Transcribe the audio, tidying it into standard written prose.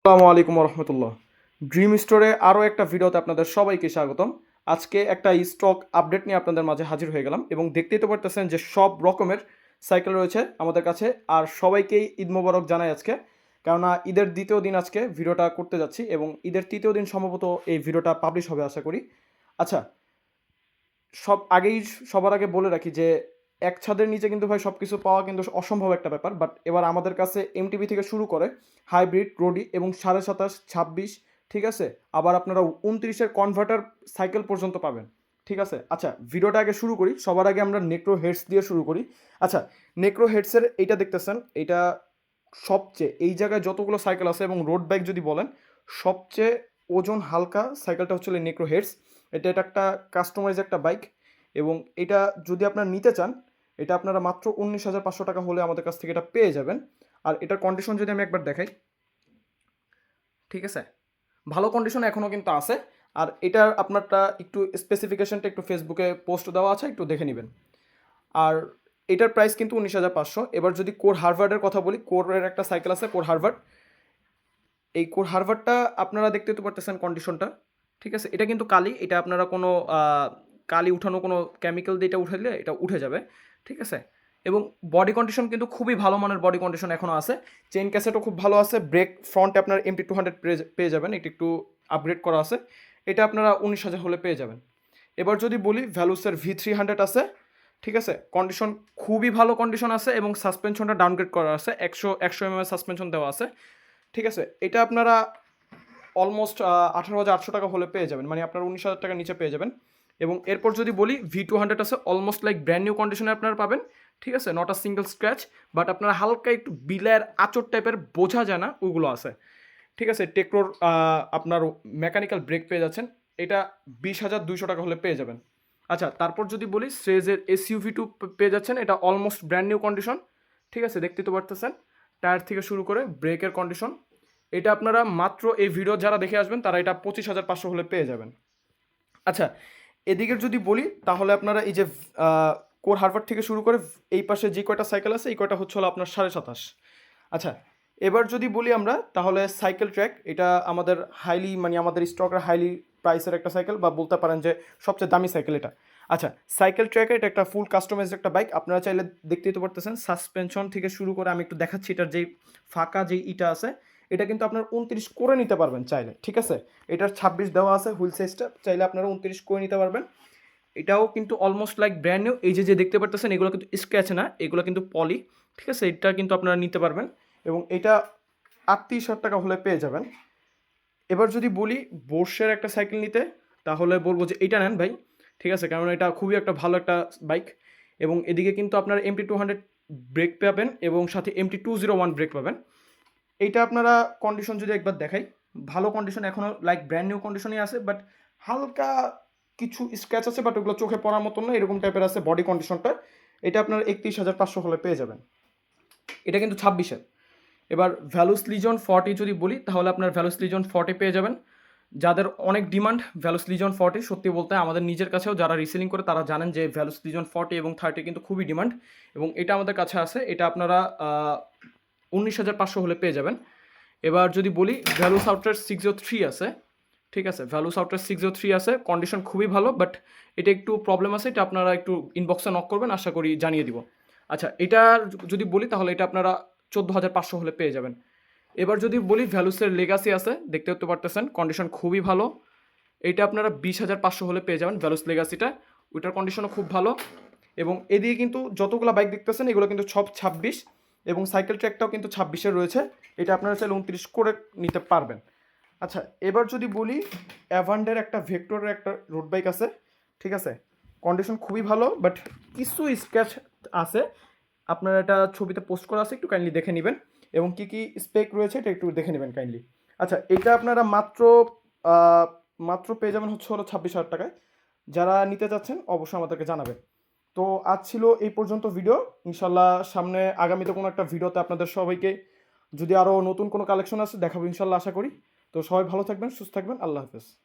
আসসালামু আলাইকুম রহমতুল্লাহ। ড্রিম স্টোরে আরও একটা ভিডিওতে আপনাদের সবাইকে স্বাগতম। আজকে একটা স্টক আপডেট নিয়ে আপনাদের মাঝে হাজির হয়ে গেলাম এবং দেখতেই তো পারতেছেন যে সব রকমের সাইকেল রয়েছে আমাদের কাছে। আর সবাইকেই ঈদ মোবারক জানাই আজকে, কেননা ঈদের দ্বিতীয় দিন আজকে ভিডিওটা করতে যাচ্ছি এবং ঈদের তৃতীয় দিন সম্ভবত এই ভিডিওটা পাবলিশ হবে আশা করি। আচ্ছা, সবার আগে বলে রাখি যে এক ছাদের নিচে কিন্তু ভাই সব কিছু পাওয়া কিন্তু অসম্ভব একটা ব্যাপার। বাট এবার আমাদের কাছে এমটিবি থেকে শুরু করে হাইব্রিড, রোডি এবং 27.5, 26, ঠিক আছে, আবার আপনারা 29-এর কনভার্টার সাইকেল পর্যন্ত পাবেন। ঠিক আছে, আচ্ছা ভিডিওটা আগে শুরু করি। সবার আগে আমরা নেক্রো হেডস দিয়ে শুরু করি। আচ্ছা, নেক্রো হেডসের এইটা দেখতেছেন, এইটা সবচেয়ে এই জায়গায় যতগুলো সাইকেল আছে এবং রোড বাইক যদি বলেন সবচেয়ে ওজন হালকা সাইকেলটা হচ্ছে নেক্রো হেডস। এটা একটা কাস্টমাইজ একটা বাইক এবং এটা যদি আপনারা নিতে চান এটা আপনারা মাত্র 19,500 টাকা হলে আমাদের কাছ থেকে এটা পেয়ে যাবেন। আর এটার কন্ডিশন যদি আমি একবার দেখাই, ঠিক আছে, ভালো কন্ডিশন এখনও কিন্তু আছে। আর এটার আপনারটা একটু স্পেসিফিকেশনটা একটু ফেসবুকে পোস্ট দেওয়া আছে, একটু দেখে নেবেন। আর এটার প্রাইস কিন্তু 19,500। এবার যদি কোর হারভার্ডের কথা বলি, কোরের একটা সাইকেল আছে কোর হারভার্ড। এই কোর হারভার্ডটা আপনারা দেখতে তো পারতেছেন কন্ডিশনটা, ঠিক আছে। এটা কিন্তু কালি, এটা আপনারা কোনো কালি উঠানো কোনো কেমিক্যাল দিয়ে এটা উঠাইলে এটা উঠে যাবে, ঠিক আছে। এবং বডি কন্ডিশন কিন্তু খুবই ভালো মানের বডি কন্ডিশন এখনও আছে। চেইন ক্যাসেটও খুব ভালো আছে। ব্রেক ফ্রন্টে আপনার MT200 পেয়ে যাবেন, এটা একটু আপগ্রেড করা আছে। এটা আপনারা 19,000 হলে পেয়ে যাবেন। এবার যদি বলি ভ্যালুসের V300 আছে, ঠিক আছে, কন্ডিশন খুবই ভালো কন্ডিশন আছে এবং সাসপেনশনটা ডাউনগ্রেড করা আছে, 100 mm সাসপেনশন দেওয়া আছে, ঠিক আছে। এটা আপনারা অলমোস্ট 18,800 টাকা হলে পেয়ে যাবেন, মানে আপনার 19,000 টাকার নিচে পেয়ে যাবেন। এবং এরপর যদি বলি V200 আছে, অলমোস্ট লাইক ব্র্যান্ড নিউ কন্ডিশনে আপনারা পাবেন, ঠিক আছে, not a single scratch, but আপনারা হালকা একটু বিলের আচর টাইপের বোঝা যায় না ওগুলো আছে, ঠিক আছে। টেক্রোর আপনার মেকানিক্যাল ব্রেক পেয়ে যাচ্ছেন, এটা 20,200 টাকা হলে পেয়ে যাবেন। আচ্ছা, তারপর যদি বলি স্ট্রেজের SUV2 পেয়ে যাচ্ছেন, এটা অলমোস্ট ব্র্যান্ড নিউ কন্ডিশন, ঠিক আছে, দেখতে তো পারতেছেন। টায়ার থেকে শুরু করে ব্রেকের কন্ডিশন, এটা আপনারা মাত্র এই ভিডিও যারা দেখে আসবেন তারা এটা 25,500 হলে পেয়ে যাবেন। আচ্ছা, এদিকের যদি বলি তাহলে আপনারা এই যে কোর হারভার্ড থেকে শুরু করে এই পাশে যে কয়টা সাইকেল আছে এই কয়টা হচ্ছে হলো আপনার 27.5। আচ্ছা, এবার যদি বলি আমরা তাহলে সাইকেল ট্র্যাক, এটা আমাদের হাইলি, মানে আমাদের স্টকের হাইলি প্রাইসের একটা সাইকেল, বা বলতে পারেন যে সবচেয়ে দামি সাইকেল এটা। আচ্ছা, সাইকেল ট্র্যাকে এটা একটা ফুল কাস্টমাইজড একটা বাইক। আপনারা চাইলে দেখতেই তো পারতেছেন, সাসপেনশন থেকে শুরু করে আমি একটু দেখাচ্ছি, এটার যেই ফাঁকা যেই ইটা আছে এটা কিন্তু আপনার 29 করে নিতে পারবেন চাইলে, ঠিক আছে। এটার 26 দেওয়া আছে হুইল সাইজটা, চাইলে আপনারা 29 করে নিতে পারবেন। এটাও কিন্তু অলমোস্ট লাইক ব্র্যান্ড নিউ। এই যে দেখতে পারতেছেন এগুলো কিন্তু স্ক্র্যাচ না, এগুলো কিন্তু পলি, ঠিক আছে। এটা কিন্তু আপনারা নিতে পারবেন এবং এটা 38,000 টাকা হলে পেয়ে যাবেন। এবার যদি বলি বোর্সের একটা সাইকেল নিতে তাহলে বলবো যে এইটা নেন ভাই, ঠিক আছে, কারণ এটা খুবই একটা ভালো একটা বাইক। এবং এদিকে কিন্তু আপনার MT200 ব্রেক পাবেন এবং সাথে MT201 ব্রেক পাবেন। এইটা আপনারা কন্ডিশন যদি একবার দেখাই, ভালো কন্ডিশন, এখনও লাইক ব্র্যান্ড নিউ কন্ডিশনই আছে, বাট হালকা কিছু স্ক্র্যাচ আছে, বাট ওগুলো চোখে পড়ার মতন না, এরকম টাইপের আছে বডি কন্ডিশনটা। এটা আপনার 31,500 হলে পেয়ে যাবেন। এটা কিন্তু 26-এর। এবার ভ্যালুস লিজন 40 যদি বলি তাহলে আপনার ভ্যালুস লিজন 40 পেয়ে যাবেন। যাদের অনেক ডিমান্ড ভ্যালুস লিজন 40, সত্যি বলতে আমাদের নিজের কাছেও যারা রিসেলিং করে তারা জানেন যে ভ্যালুস লিজন 40 এবং 30 কিন্তু খুবই ডিমান্ড, এবং এটা আমাদের কাছে আছে। এটা আপনারা 19,500 হলে পেয়ে যাবেন। এবার যদি বলি ভ্যালুস আউটার 603 আছে, ঠিক আছে, ভ্যালুস আউটার 603 আছে, কন্ডিশন খুবই ভালো, বাট এটা একটু প্রবলেম আছে, এটা আপনারা একটু ইনবক্সে নক করবেন, আশা করি জানিয়ে দিব। আচ্ছা, এটা যদি বলি তাহলে এটা আপনারা 14,500 হলে পেয়ে যাবেন। এবার যদি বলি ভ্যালুসের লেগাসি আছে, দেখতে হতে পারতেছেন কন্ডিশন খুবই ভালো, এটা আপনারা 20,500 হলে পেয়ে যাবেন ভ্যালুস লেগাসিটা, ওইটার কন্ডিশনও খুব ভালো। এবং এদিকে কিন্তু যতগুলো বাইক দেখতেছেন এগুলো কিন্তু সব 26, এবং সাইকেল ট্র্যাকটাও কিন্তু 26-এর রয়েছে, এটা আপনারা চাইলে 29 করে নিতে পারবেন। আচ্ছা, এবার যদি বলি অ্যাভান্ডের একটা ভেক্টরের একটা রোড বাইক আছে, ঠিক আছে, কন্ডিশন খুবই ভালো, বাট কিছু স্ক্র্যাচ আছে, আপনারা এটা ছবিতে পোস্ট করা আছে, একটু কাইন্ডলি দেখে নেবেন, এবং কী কী স্পেক রয়েছে এটা একটু দেখে নেবেন কাইন্ডলি। আচ্ছা, এটা আপনারা মাত্র পেয়ে যাবেন হচ্ছে হলো 26,000 টাকায়। যারা নিতে চাচ্ছেন অবশ্যই আমাদেরকে জানাবেন। তো আজ ছিল এই পর্যন্ত ভিডিও। ইনশাল্লাহ সামনে আগামীতে কোনো একটা ভিডিওতে আপনাদের সবাইকে যদি আরও নতুন কোনো কালেকশন আছে দেখাবো ইনশাল্লাহ, আশা করি। তো সবাই ভালো থাকবেন, সুস্থ থাকবেন, আল্লাহ হাফেজ।